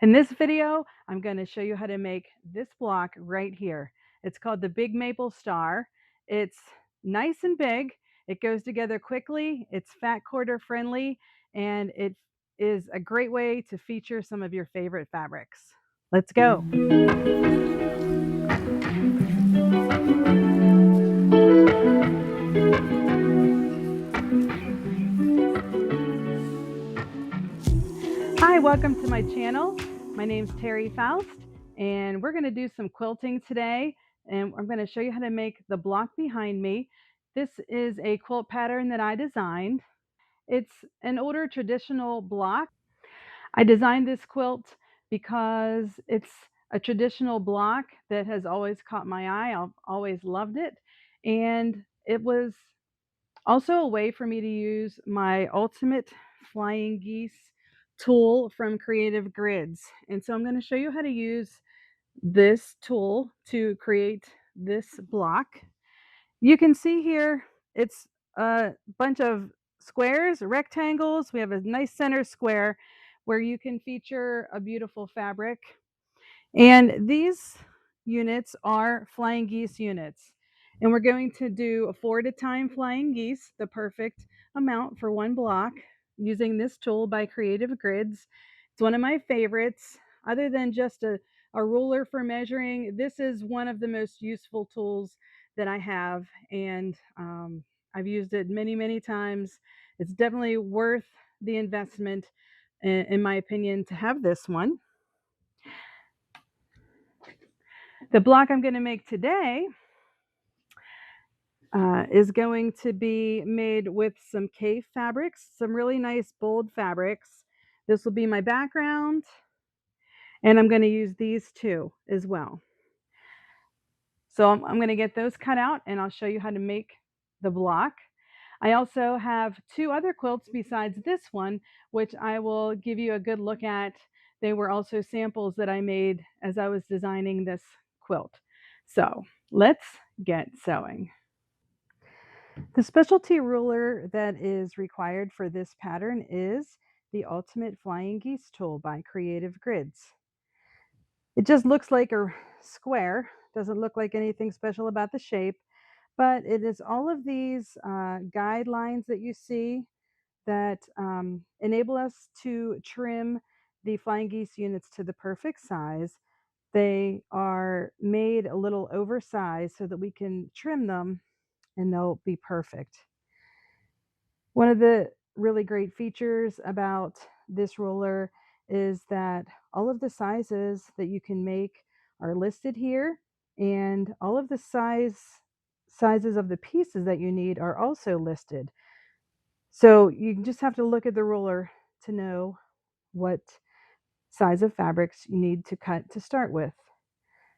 In this video, I'm going to show you how to make this block right here. It's called the Big Maple Star. It's nice and big. It goes together quickly. It's fat quarter friendly, and it is a great way to feature some of your favorite fabrics. Let's go. Hi, welcome to my channel. My name's Terry Faust, and we're going to do some quilting today, and I'm going to show you how to make the block behind me. This is a quilt pattern that I designed. It's an older traditional block. I designed this quilt because it's a traditional block that has always caught my eye. I've always loved it, and it was also a way for me to use my ultimate flying geese tool from Creative Grids. And so I'm going to show you how to use this tool to create this block. You can see here it's a bunch of squares, rectangles. We have a nice center square where you can feature a beautiful fabric. And these units are flying geese units. And we're going to do a 4 at a time flying geese, the perfect amount for one block, using this tool by Creative Grids. It's one of my favorites. Other than just a ruler for measuring, this is one of the most useful tools that I have. And I've used it many, many times. It's definitely worth the investment, in my opinion, to have this one. The block I'm going to make today is going to be made with some cave fabrics, some really nice bold fabrics. This will be my background, and I'm going to use these two as well. So I'm going to get those cut out, and I'll show you how to make the block. I also have two other quilts besides this one, which I will give you a good look at. They were also samples that I made as I was designing this quilt. So let's get sewing. The specialty ruler that is required for this pattern is the Ultimate Flying Geese tool by Creative Grids. It just looks like a square, doesn't look like anything special about the shape, but it is all of these guidelines that you see that enable us to trim the flying geese units to the perfect size. They are made a little oversized so that we can trim them and they'll be perfect. One of the really great features about this ruler is that all of the sizes that you can make are listed here, and all of the sizes of the pieces that you need are also listed. So you just have to look at the ruler to know what size of fabrics you need to cut to start with.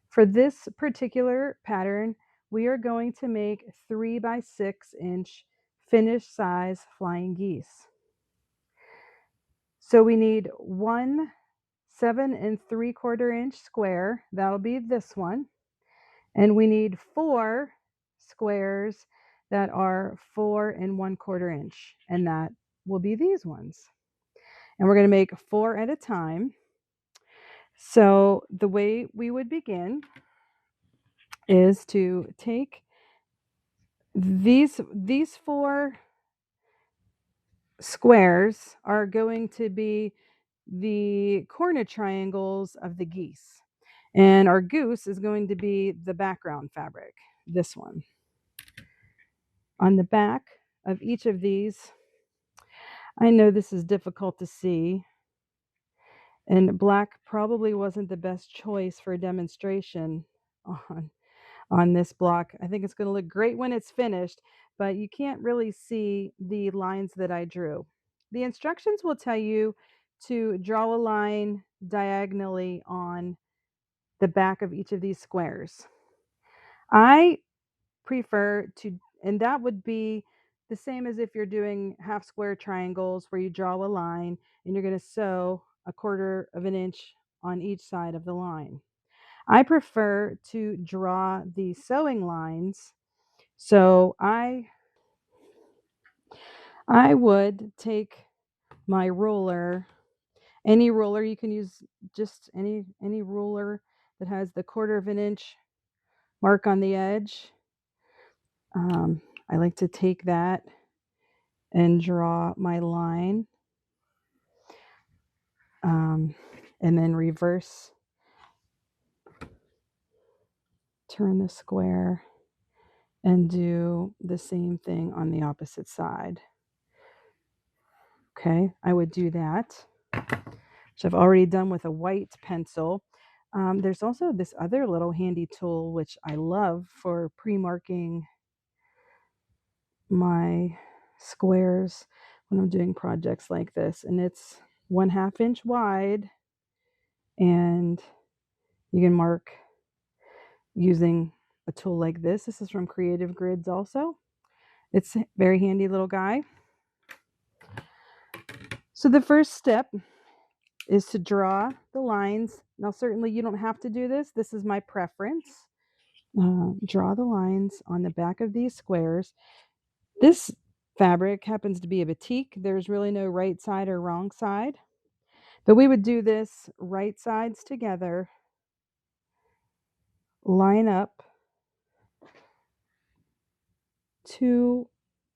For this particular pattern, we are going to make 3 by 6 inch finished size flying geese. So we need one 7 3/4 inch square. That'll be this one. And we need 4 squares that are 4 1/4 inch. And that will be these ones. And we're going to make 4 at a time. So the way we would begin is to take these 4 squares are going to be the corner triangles of the geese. And our goose is going to be the background fabric, this one. On the back of each of these, I know this is difficult to see, and black probably wasn't the best choice for a demonstration on this block. I think it's going to look great when it's finished, but you can't really see the lines that I drew. The instructions will tell you to draw a line diagonally on the back of each of these squares. I prefer to, and that would be the same as if you're doing half square triangles where you draw a line and you're going to sew 1/4 of an inch on each side of the line. I prefer to draw the sewing lines. So I would take my ruler Any ruler, you can use just any ruler that has the 1/4 of an inch mark on the edge. I like to take that and draw my line, and then reverse, turn the square, and do the same thing on the opposite side. Okay, I would do that, which I've already done with a white pencil. There's also this other little handy tool which I love for pre-marking my squares when I'm doing projects like this, and it's 1/2 inch wide, and you can mark using a tool like this. This is from Creative Grids also. It's a very handy little guy. So the first step is to draw the lines. Now certainly you don't have to do this. This is my preference. Draw the lines on the back of these squares. This fabric happens to be a batik. There's really no right side or wrong side. But we would do this right sides together, line up 2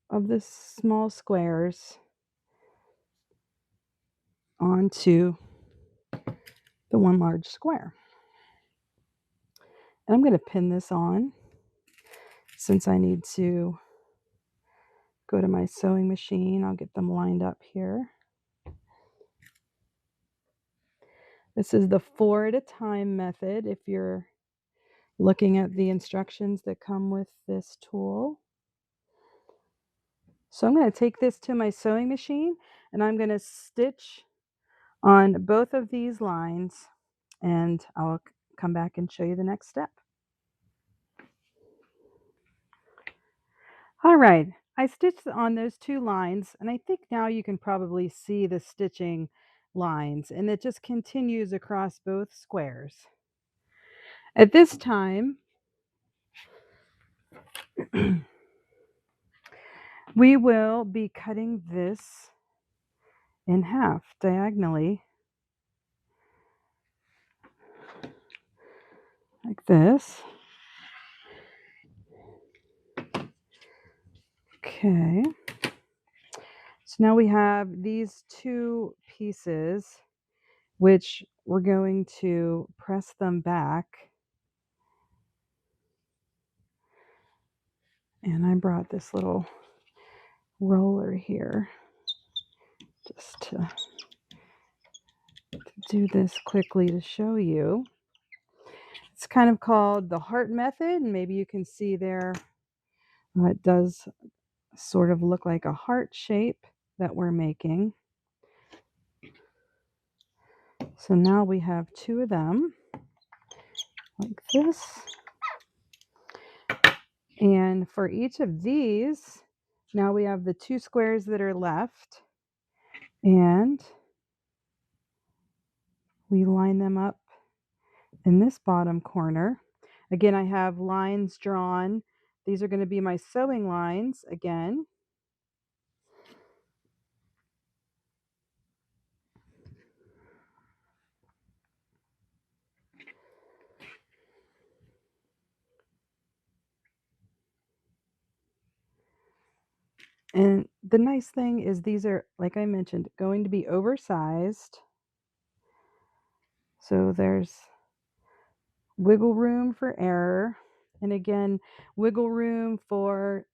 of the small squares onto the one large square. And I'm going to pin this on since I need to go to my sewing machine. I'll get them lined up here. This is the 4 at a time method if you're looking at the instructions that come with this tool. So I'm going to take this to my sewing machine and I'm going to stitch on both of these lines, and I'll come back and show you the next step. All right, I stitched on those 2 lines, and I think now you can probably see the stitching lines, and it just continues across both squares. At this time, we will be cutting this in half diagonally, like this. Okay. So now we have these 2 pieces, which we're going to press them back. And I brought this little roller here just to do this quickly to show you. It's kind of called the heart method, and maybe you can see there it does sort of look like a heart shape that we're making. So now we have 2 of them like this. And for each of these, now we have the 2 squares that are left, and we line them up in this bottom corner. Again, I have lines drawn. These are going to be my sewing lines again. And the nice thing is these are, like I mentioned, going to be oversized. So there's wiggle room for error. And again, wiggle room for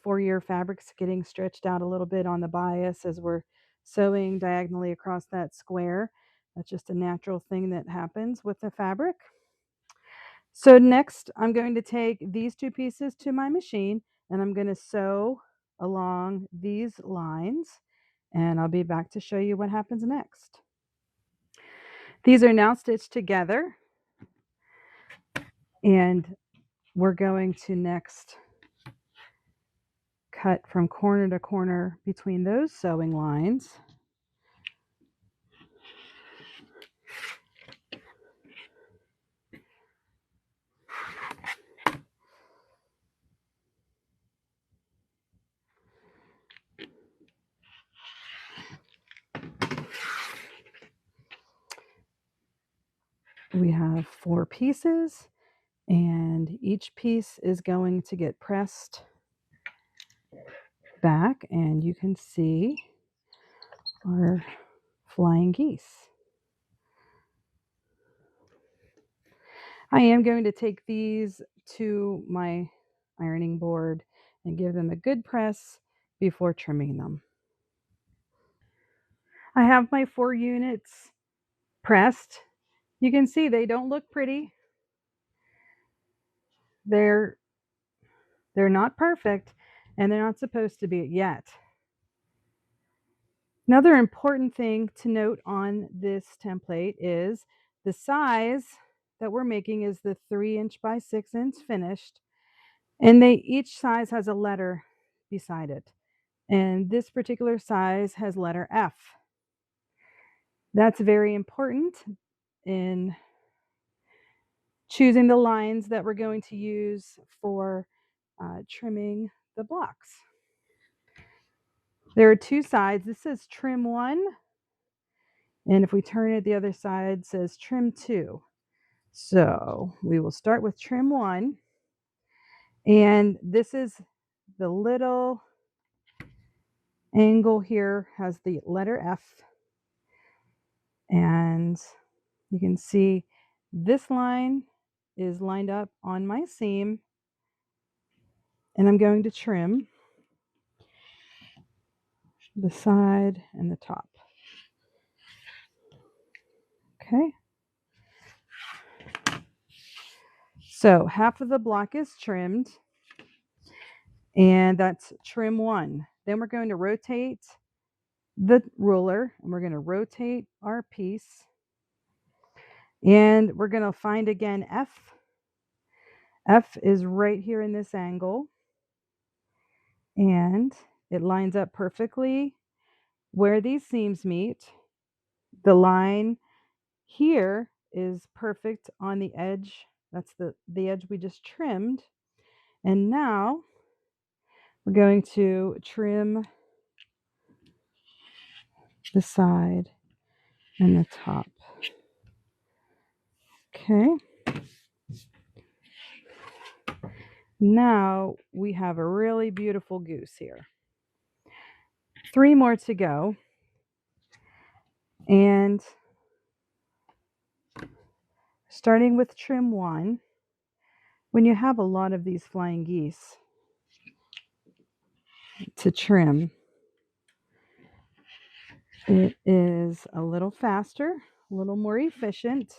your fabrics getting stretched out a little bit on the bias as we're sewing diagonally across that square. That's just a natural thing that happens with the fabric. So next, I'm going to take these 2 pieces to my machine and I'm going to sew along these lines, and I'll be back to show you what happens next. These are now stitched together, and we're going to next cut from corner to corner between those sewing lines. We have 4 pieces, and each piece is going to get pressed back, and you can see our flying geese. I am going to take these to my ironing board and give them a good press before trimming them. I have my 4 units pressed. You can see they don't look pretty. They're not perfect, and they're not supposed to be yet. Another important thing to note on this template is the size that we're making is the 3" by 6" finished, and each size has a letter beside it. And this particular size has letter F. That's very important in choosing the lines that we're going to use for trimming the blocks. There are 2 sides. This says trim 1, and if we turn it, the other side says trim 2. So we will start with trim 1, and this is the little angle here has the letter F, and you can see this line is lined up on my seam, and I'm going to trim the side and the top. Okay. So half of the block is trimmed, and that's trim 1. Then we're going to rotate the ruler, and we're going to rotate our piece, and we're going to find again F. F is right here in this angle, and it lines up perfectly where these seams meet. The line here is perfect on the edge. That's the edge we just trimmed. And now we're going to trim the side and the top. Okay. Now we have a really beautiful goose here. 3 more to go. And starting with trim 1, when you have a lot of these flying geese to trim, it is a little faster, a little more efficient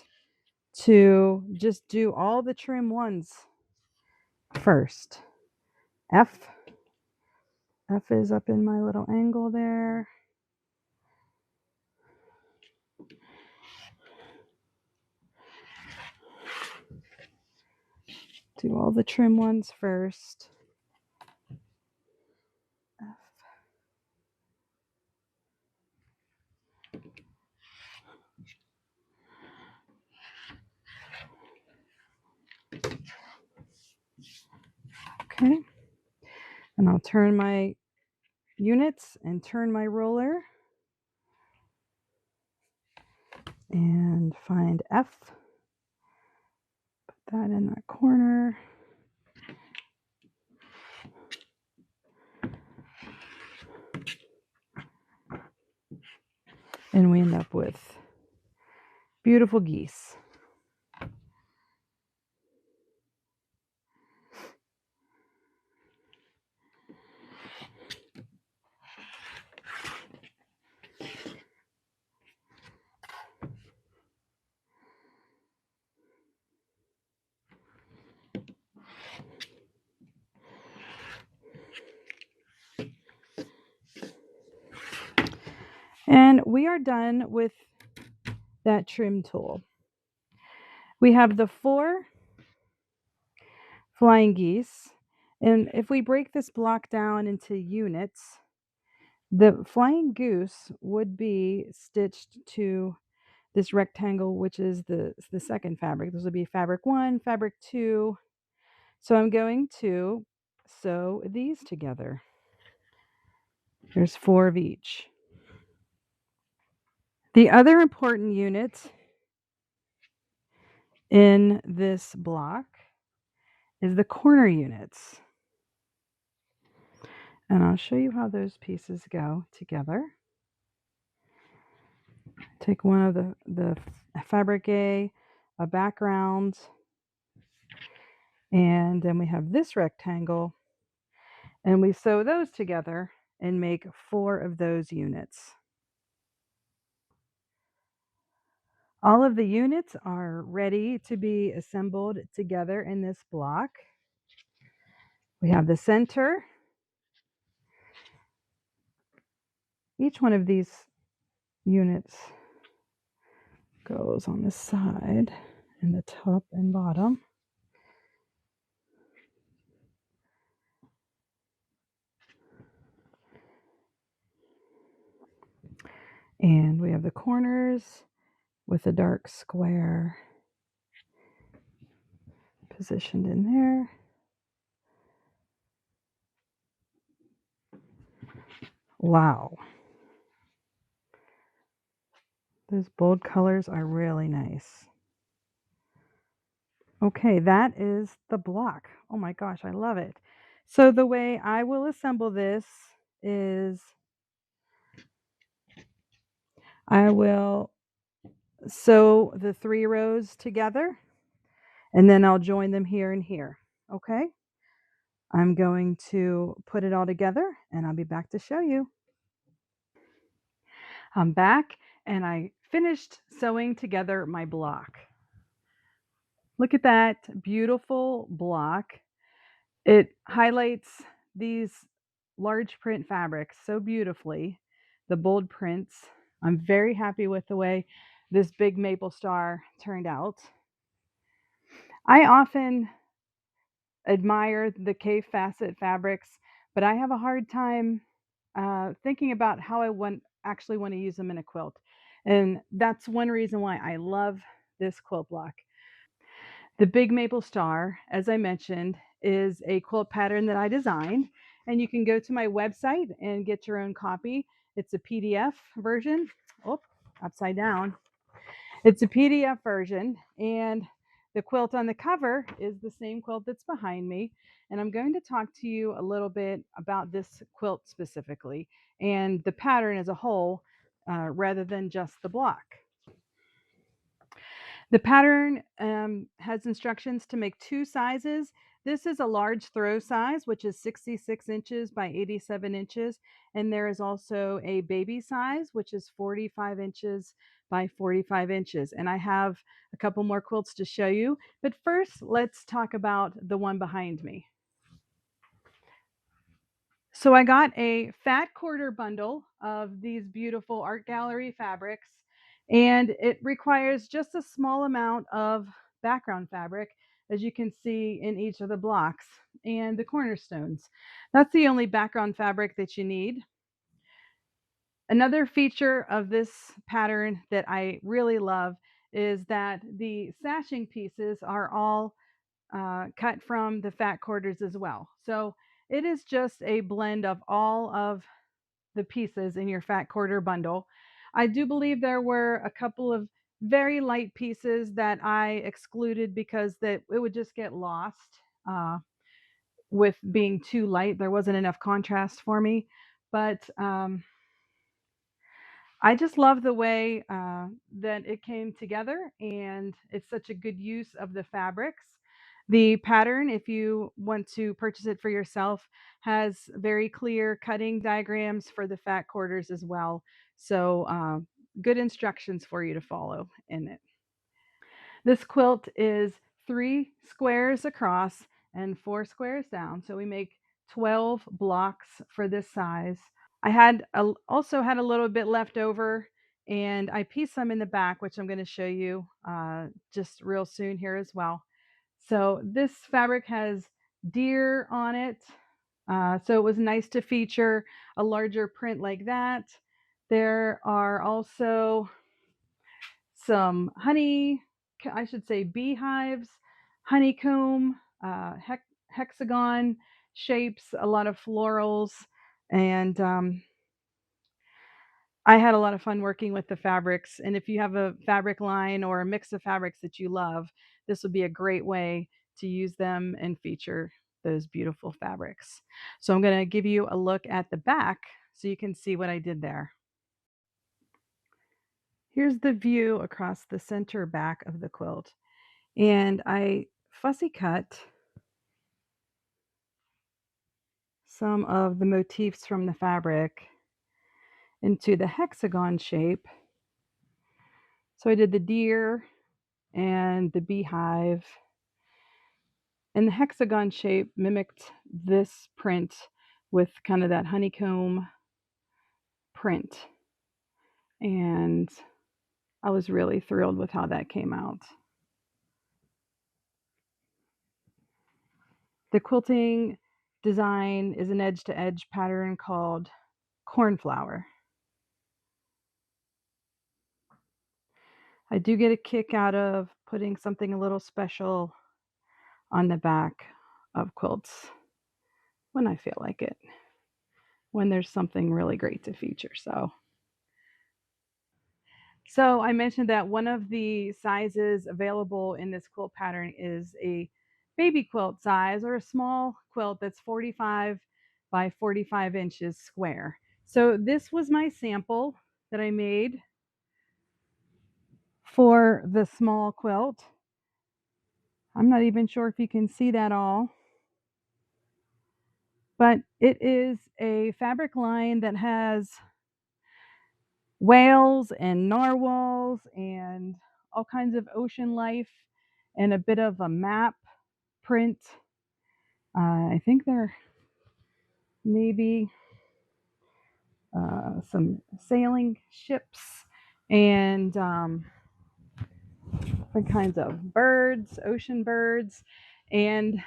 to just do all the trim 1s first. F is up in my little angle there. Do all the trim 1s first. F. Okay. And I'll turn my units and turn my ruler and find F. Put that in that corner. And we end up with beautiful geese. And we are done with that trim tool. We have the 4 flying geese. And if we break this block down into units, the flying goose would be stitched to this rectangle, which is the second fabric. This would be fabric 1, fabric 2. So I'm going to sew these together. There's 4 of each. The other important unit in this block is the corner units. And I'll show you how those pieces go together. Take one of the fabric a background, and then we have this rectangle, and we sew those together and make 4 of those units. All of the units are ready to be assembled together in this block. We have the center. Each one of these units goes on the side and the top and bottom. And we have the corners with a dark square positioned in there. Wow. Those bold colors are really nice. Okay, that is the block. Oh my gosh, I love it. So the way I will assemble this is I will sew the 3 rows together, and then I'll join them here and here. Okay? I'm going to put it all together, and I'll be back to show you. I'm back, and I finished sewing together my block. Look at that beautiful block. It highlights these large print fabrics so beautifully, the bold prints. I'm very happy with the way this big maple star turned out. I often admire the cave facet fabrics, but I have a hard time thinking about how actually want to use them in a quilt. And that's one reason why I love this quilt block. The big maple star, as I mentioned, is a quilt pattern that I designed, and you can go to my website and get your own copy. It's a PDF version. Oh, upside down. It's a PDF version, and the quilt on the cover is the same quilt that's behind me. And I'm going to talk to you a little bit about this quilt specifically and the pattern as a whole, rather than just the block. The pattern has instructions to make 2 sizes. This is a large throw size, which is 66 inches by 87 inches. And there is also a baby size, which is 45 inches by 45 inches. And I have a couple more quilts to show you. But first, let's talk about the one behind me. So I got a fat quarter bundle of these beautiful art gallery fabrics, and it requires just a small amount of background fabric, as you can see in each of the blocks and the cornerstones. That's the only background fabric that you need. Another feature of this pattern that I really love is that the sashing pieces are all cut from the fat quarters as well. So it is just a blend of all of the pieces in your fat quarter bundle. I do believe there were a couple of very light pieces that I excluded because it would just get lost with being too light. There wasn't enough contrast for me. But I just love the way that it came together, and it's such a good use of the fabrics. The pattern, if you want to purchase it for yourself, has very clear cutting diagrams for the fat quarters as well. So, good instructions for you to follow in it. This quilt is 3 squares across and 4 squares down. So, we make 12 blocks for this size. I also had a little bit left over, and I pieced some in the back, which I'm going to show you just real soon here as well. So this fabric has deer on it, so it was nice to feature a larger print like that. There are also some I should say beehives, honeycomb, hexagon shapes, a lot of florals, and I had a lot of fun working with the fabrics, and if you have a fabric line or a mix of fabrics that you love, this would be a great way to use them and feature those beautiful fabrics. So I'm going to give you a look at the back so you can see what I did there. Here's the view across the center back of the quilt, and I fussy cut some of the motifs from the fabric into the hexagon shape. So I did the deer and the beehive, and the hexagon shape mimicked this print with kind of that honeycomb print. And I was really thrilled with how that came out. The quilting design is an edge-to-edge pattern called cornflower. I do get a kick out of putting something a little special on the back of quilts when I feel like it, when there's something really great to feature. So I mentioned that one of the sizes available in this quilt pattern is a baby quilt size, or a small quilt that's 45 by 45 inches square. So this was my sample that I made for the small quilt. I'm not even sure if you can see that all, but it is a fabric line that has whales and narwhals and all kinds of ocean life and a bit of a map print. I think there may be some sailing ships and different kinds of birds, ocean birds. And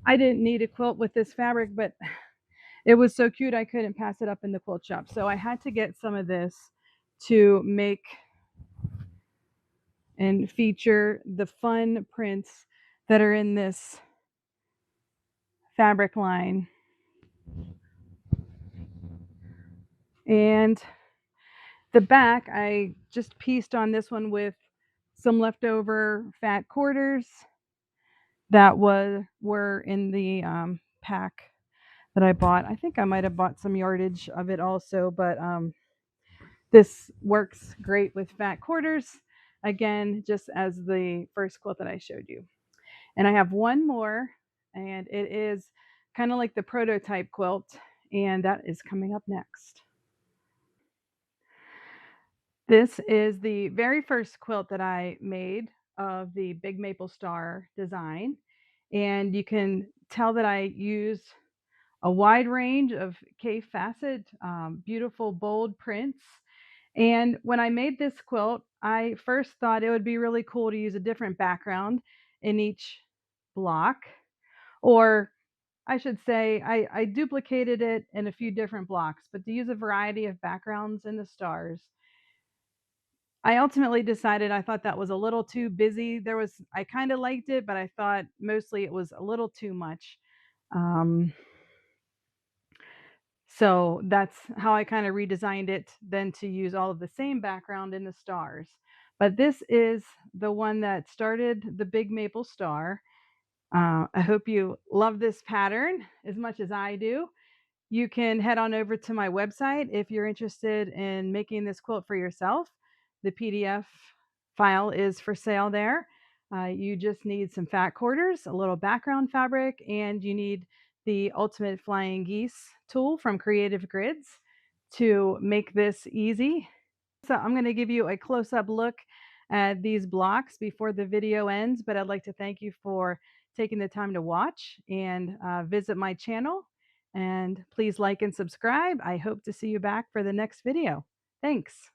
I didn't need a quilt with this fabric, but it was so cute I couldn't pass it up in the quilt shop. So I had to get some of this to make and feature the fun prints that are in this fabric line. And the back, I just pieced on this one with some leftover fat quarters that were in the pack that I bought. I think I might have bought some yardage of it also, but this works great with fat quarters, again, just as the first quilt that I showed you. And I have one more, and it is kind of like the prototype quilt, and that is coming up next. This is the very first quilt that I made of the Big Maple Star design, and you can tell that I used a wide range of K facet, beautiful bold prints. And when I made this quilt, I first thought it would be really cool to use a different background in each block, or I should say I duplicated it in a few different blocks, but to use a variety of backgrounds in the stars. I ultimately decided I thought that was a little too busy. I kind of liked it, but I thought mostly it was a little too much. Um, so that's how I kind of redesigned it, then to use all of the same background in the stars. But this is the one that started the Big Maple Star. I hope you love this pattern as much as I do. You can head on over to my website if you're interested in making this quilt for yourself. The PDF file is for sale there. You just need some fat quarters, a little background fabric, and you need the Ultimate Flying Geese tool from Creative Grids to make this easy. So I'm going to give you a close-up look at these blocks before the video ends, but I'd like to thank you for taking the time to watch and visit my channel. And please like and subscribe. I hope to see you back for the next video. Thanks.